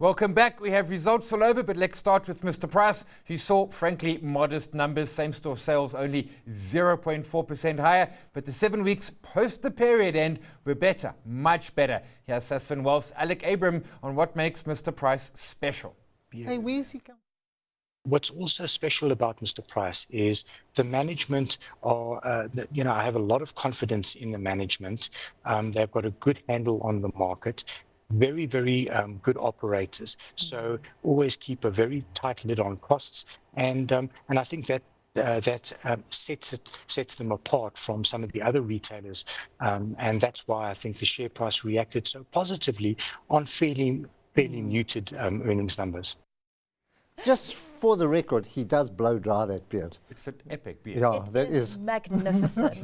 Welcome back. We have results all over, but let's start with Mr. Price, who saw, frankly, modest numbers. Same-store sales only 0.4% higher, but the 7 weeks post the period end were better, much better. Here's Sasfins Wealth's Alec Abram on what makes Mr. Price special. Hey, where's he come? What's also special about Mr. Price is the management are, I have a lot of confidence in the management. They've got a good handle on the market. Very, very good operators. So always keep a very tight lid on costs, and I think that sets them apart from some of the other retailers, and that's why I think the share price reacted so positively on fairly muted earnings numbers. Just for the record, he does blow dry that beard. It's an epic beard. Yeah, It that is magnificent.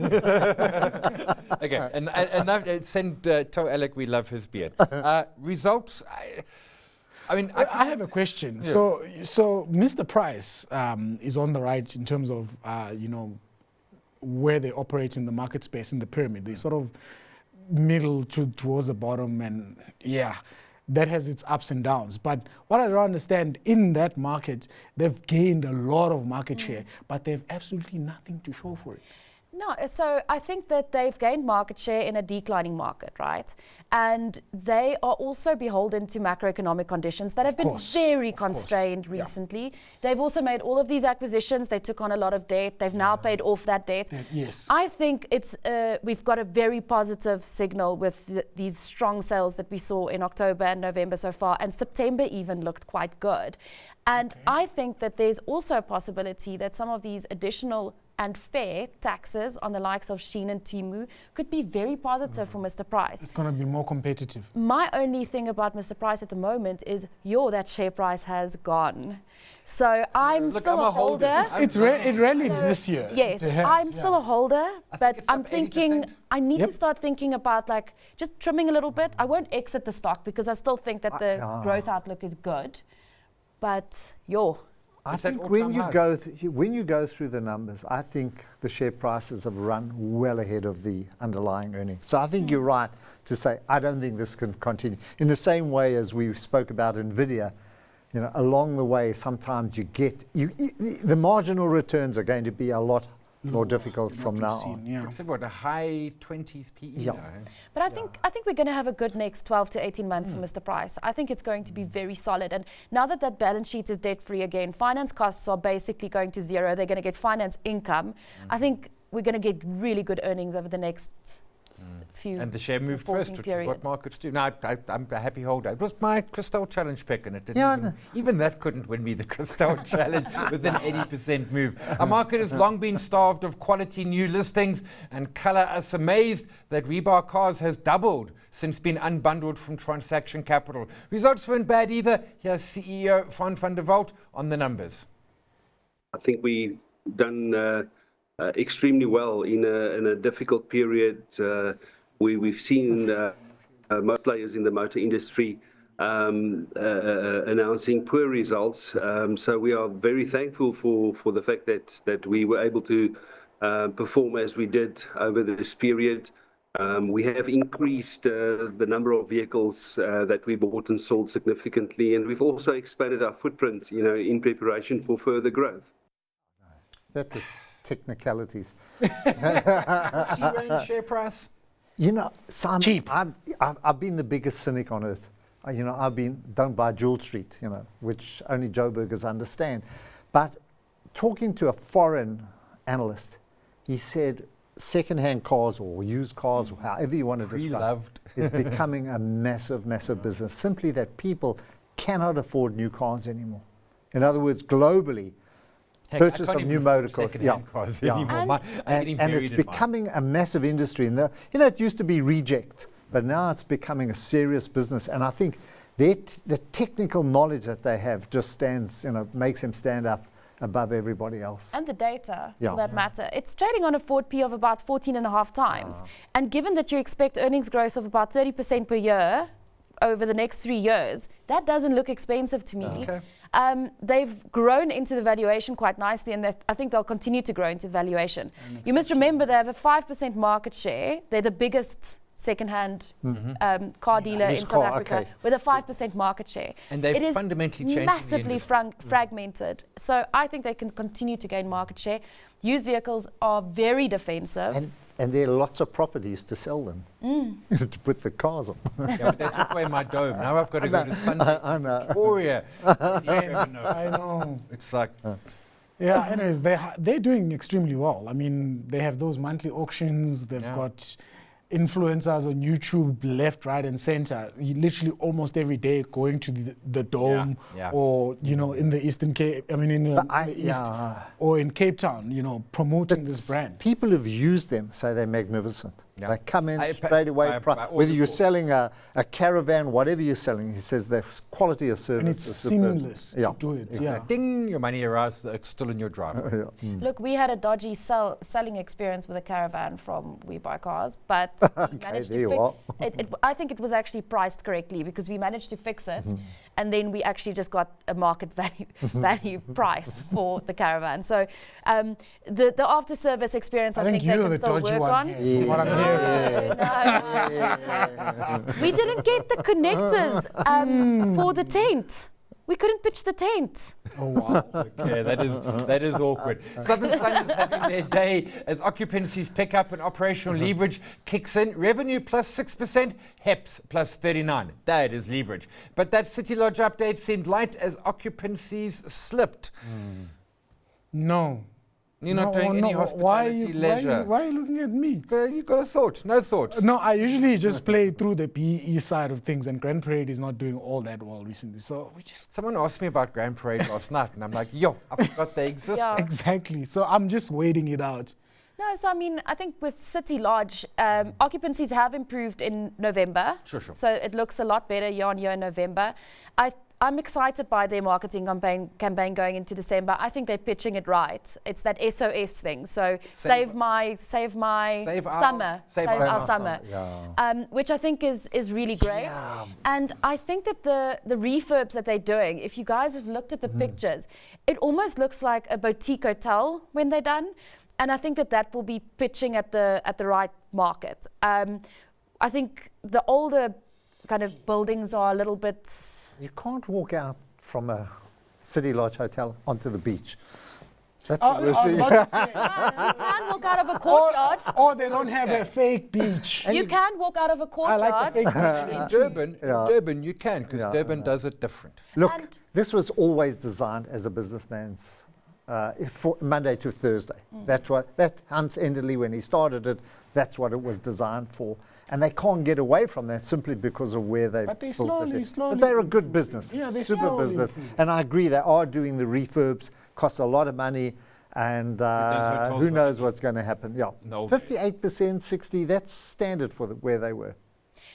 Okay, and now tell Alec we love his beard. Results. I have a question. Yeah. So Mr. Price is on the right in terms of where they operate in the market space in the pyramid. They sort of middle towards the bottom, and that has its ups and downs. But what I don't understand, in that market, they've gained a lot of market share, but they have absolutely nothing to show for it. No, so I think that they've gained market share in a declining market, right? And they are also beholden to macroeconomic conditions that have been very constrained recently. They've also made all of these acquisitions. They took on a lot of debt. They've now paid off that debt. Yes. I think it's we've got a very positive signal with these strong sales that we saw in October and November so far, and September even looked quite good. And I think that there's also a possibility that some of these additional and fair taxes on the likes of Shein and Temu could be very positive for Mr. Price. It's going to be more competitive. My only thing about Mr. Price at the moment is, that share price has gone. So I'm still a holder. It rallied this year. Yes, I'm still a holder, but I'm thinking 80%. I need to start thinking about just trimming a little bit. I won't exit the stock because I still think that the growth outlook is good. But I think when you go through the numbers, I think the share prices have run well ahead of the underlying earnings. So I think you're right to say I don't think this can continue. In the same way as we spoke about Nvidia, along the way sometimes you get the marginal returns are going to be a lot more difficult from now on. It's about a high 20s PE. Yeah. But I think we're going to have a good next 12 to 18 months for Mr. Price. I think it's going to be very solid. And now that balance sheet is debt-free again, finance costs are basically going to zero. They're going to get finance income. I think we're going to get really good earnings over the next few. And the share moved first, which is what markets do. Now, I'm a happy holder. It was my Crystal Challenge pick, and it didn't even that couldn't win me the Crystal Challenge with an 80% move. Our market has long been starved of quality new listings, and colour us amazed that Rebar Cars has doubled since being unbundled from Transaction Capital. Results weren't bad either. Here's CEO van der Walt on the numbers. I think we've done extremely well in a difficult period. We've seen most players in the motor industry announcing poor results. So we are very thankful for the fact that we were able to perform as we did over this period. We have increased the number of vehicles that we bought and sold significantly, and we've also expanded our footprint, in preparation for further growth. That was technicalities. G-range share price? Simon, cheap. I've been the biggest cynic on earth. Don't buy Jewel Street, which only Joe Burgers understand. But talking to a foreign analyst, he said second-hand cars or used cars, or however you want to describe it, is becoming a massive, massive business. Simply that people cannot afford new cars anymore. In other words, globally, purchase of new motor cars. And it's becoming a massive industry. And it used to be reject, but now it's becoming a serious business. And I think the technical knowledge that they have just makes them stand up above everybody else. And the data, for that matter. It's trading on a forward P of about 14.5 times. And given that you expect earnings growth of about 30% per year over the next 3 years, that doesn't look expensive to me. Okay. They've grown into the valuation quite nicely, and I think they'll continue to grow into the valuation. You must remember they have a 5% market share. They're the biggest second-hand car dealer in South Africa with a 5% market share. And they've fundamentally changed massively fragmented. So I think they can continue to gain market share. Used vehicles are very defensive. And there are lots of properties to sell them, to put the cars on. Yeah, but they took away my dome. Now I've got to go to Sunday Victoria. I know. It's like... Yeah, anyways, they're doing extremely well. I mean, they have those monthly auctions. They've got influencers on YouTube, left, right, and center. You literally almost every day going to the Dome or, you know, in the Eastern Cape, I mean, in the East or in Cape Town, you know, promoting this brand. People who've used them say they're magnificent. Yeah. They come in straight away. Whether you're selling a caravan, whatever you're selling, he says the quality of service and it's is seamless to do it. Exactly. Yeah. Ding, your money arrives, it's still in your driveway. Look, we had a dodgy selling experience with a caravan from We Buy Cars, but we managed to fix it. I think it was actually priced correctly because we managed to fix it, and then we actually just got a market value price for the caravan. So the after service experience, I think they can still work on. From what I'm hearing. We didn't get the connectors for the tent. We couldn't pitch the tent. Oh, wow. Okay, that is awkward. Southern Sun is having their day as occupancies pick up and operational leverage kicks in. Revenue plus 6%, HEPS plus 39. That is leverage. But that City Lodge update seemed light as occupancies slipped. No. You're not doing any hospitality leisure. Why are you looking at me? You've got a thought. No thoughts. No, I usually just play through the PE side of things, and Grand Parade is not doing all that well recently. So someone asked me about Grand Parade last night, and I'm like, yo, I forgot they exist. Yeah. Exactly. So I'm just waiting it out. No, so I mean, I think with City Lodge, occupancies have improved in November. Sure. So it looks a lot better year on year in November. I'm excited by their marketing campaign going into December. I think they're pitching it right. It's that SOS thing. So save our summer, which I think is really great. Yeah. And I think that the refurbs that they're doing, if you guys have looked at the pictures, it almost looks like a boutique hotel when they're done. And I think that will be pitching at the right market. I think the older kind of buildings are a little bit... You can't walk out from a City Lodge hotel onto the beach. That's I was about to say. You can walk out of a courtyard. Or they don't have a fake beach. You can walk out of a courtyard. I like the fake beach. In Durban you can, because Durban does it different. Look, this was always designed as a businessman's for Monday to Thursday. That Hans Enderley, when he started it, that's what it was designed for. And they can't get away from that simply because of where they But they built it. slowly. But they're a good business. Yeah, they're super slowly business. And I agree, they are doing the refurbs, cost a lot of money, and who knows what's going to happen. Yeah, 58%, 60%, that's standard for where they were.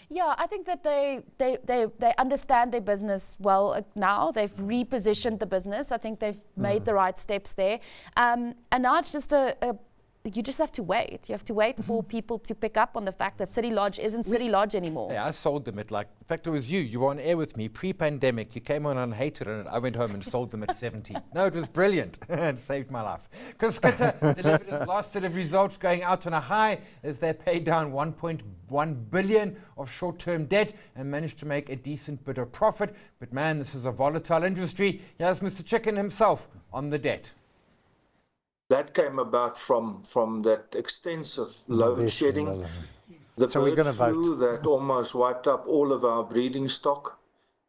Yeah, I think that they understand their business well now. They've repositioned the business. I think they've made the right steps there. And now it's just you just have to wait. You have to wait for people to pick up on the fact that City Lodge isn't City Lodge anymore. Yeah, I sold them at in fact, it was you were on air with me pre-pandemic. You came on and hated it, and I went home and sold them at 70. No, it was brilliant. It saved my life. Because Skitter delivered his last set of results going out on a high as they paid down 1.1 billion of short-term debt and managed to make a decent bit of profit. But man, this is a volatile industry. Here's Mr. Chicken himself on the debt. That came about from that extensive load shedding, the bird flu that almost wiped up all of our breeding stock,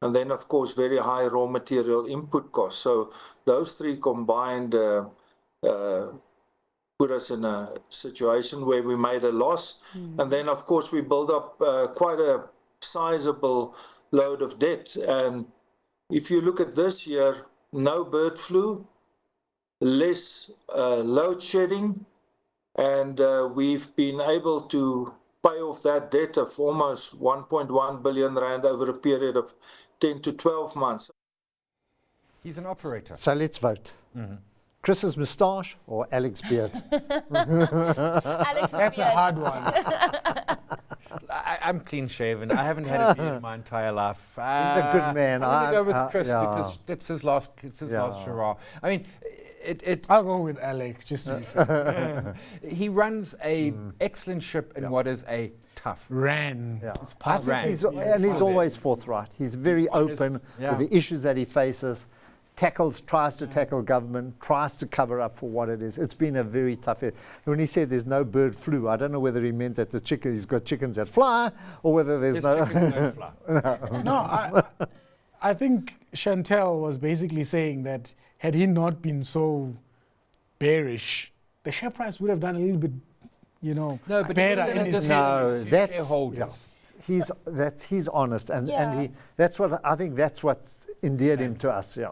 and then, of course, very high raw material input costs. So those three combined put us in a situation where we made a loss. And then, of course, we built up quite a sizable load of debt. And if you look at this year, no bird flu, less load shedding, and we've been able to pay off that debt of almost 1.1 billion rand over a period of 10 to 12 months. He's an operator. So let's vote. Chris's moustache or Alex's beard? That's a hard one. I'm clean shaven. I haven't had a beard in my entire life. He's a good man. I'm going to go with Chris because it's his last hurrah. I mean, I'll go with Alec, just to be fair. He runs a excellent ship in what is a tough. Yeah. It's I past think that. he's always forthright. He's very open with the issues that he faces, tries to tackle government, tries to cover up for what it is. It's been a very tough year. When he said there's no bird flu, I don't know whether he meant that he's got chickens that fly, or whether there's no... chickens don't fly. No, I think Chantal was basically saying that had he not been so bearish, the share price would have done a little bit, better in his... No, that's... shareholders. He's honest, and I think that's what's endeared him to us. Yeah.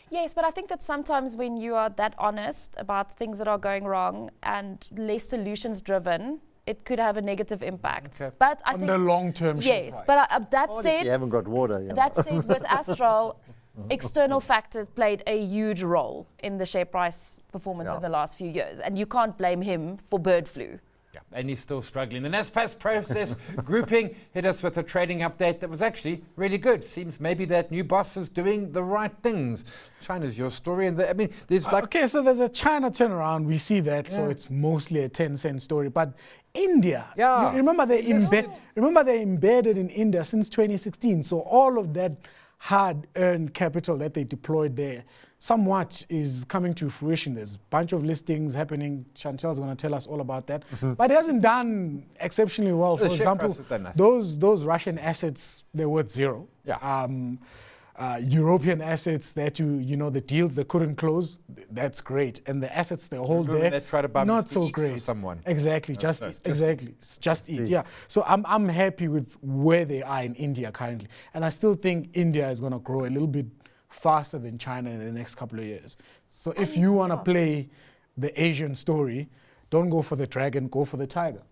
Yes, but I think that sometimes when you are that honest about things that are going wrong and less solutions driven, it could have a negative impact. Okay. But I On think the long-term share yes, price. but that said, You haven't got water. that said, with Astral, external factors played a huge role in the share price performance of the last few years, and you can't blame him for bird flu. Yeah, and he's still struggling. The Naspers process grouping hit us with a trading update that was actually really good. Seems maybe that new boss is doing the right things. China's your story, and there's like... Okay, so there's a China turnaround. We see that, so it's mostly a 10-cent story. But India, you remember they embedded in India since 2016. So all of that hard-earned capital that they deployed there somewhat is coming to fruition. There's a bunch of listings happening. Chantal's going to tell us all about that. But it hasn't done exceptionally well. For example, those Russian assets, they're worth zero. Yeah. European assets that the deals they couldn't close, that's great. And the assets they hold there, they try to buy not Mr. so Eats great. for someone. Exactly, just eat. Yeah. So I'm happy with where they are in India currently, and I still think India is going to grow a little bit faster than China in the next couple of years. So if you want to play the Asian story, don't go for the dragon, go for the tiger.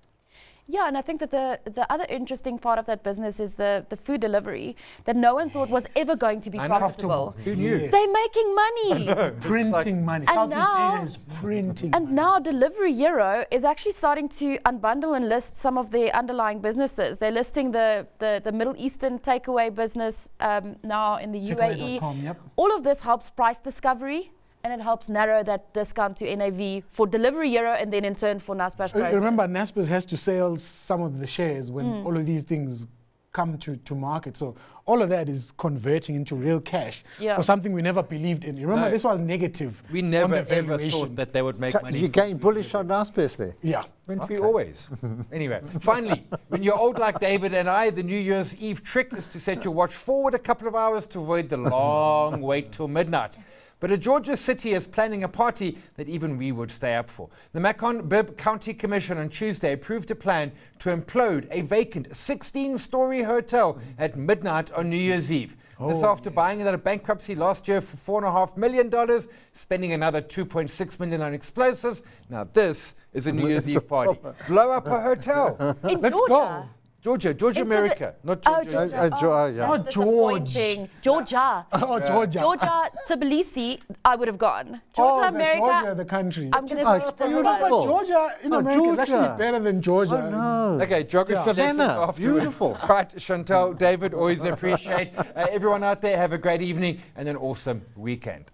Yeah, and I think that the other interesting part of that business is the food delivery that no one thought was ever going to be profitable. Who knew? Yes. They're making money. Printing money. Southeast Asia is printing And money. now Delivery Hero is actually starting to unbundle and list some of their underlying businesses. They're listing the Middle Eastern takeaway business now in the UAE. Yep. All of this helps price discovery, and it helps narrow that discount to NAV for Delivery Hero and then in turn for Naspers process. Remember, Naspers has to sell some of the shares when all of these things come to market. So all of that is converting into real cash for something we never believed in. Remember, this was negative. We never ever thought that they would make money. You gained bullish on Naspers there. Yeah. Weren't we always? Anyway, finally, when you're old like David and I, the New Year's Eve trick is to set your watch forward a couple of hours to avoid the long wait till midnight. But a Georgia city is planning a party that even we would stay up for. The Macon-Bibb County Commission on Tuesday approved a plan to implode a vacant 16-story hotel at midnight on New Year's Eve. This after buying it out of bankruptcy last year for $4.5 million, spending another $2.6 million on explosives. Now this is a New Year's Eve party. Blow up a hotel. In Let's Georgia. Georgia, America, not Georgia. That's disappointing. Georgia. Georgia. Georgia, Tbilisi, I would have gone. Georgia, America. Georgia, the country. I'm going to skip this beautiful. one. Georgia in America is Georgia. actually better than Georgia. Oh, no. Okay, geography lessons Vienna, afterwards. beautiful. Right, Chantal, David, always appreciate. Everyone out there, have a great evening and an awesome weekend.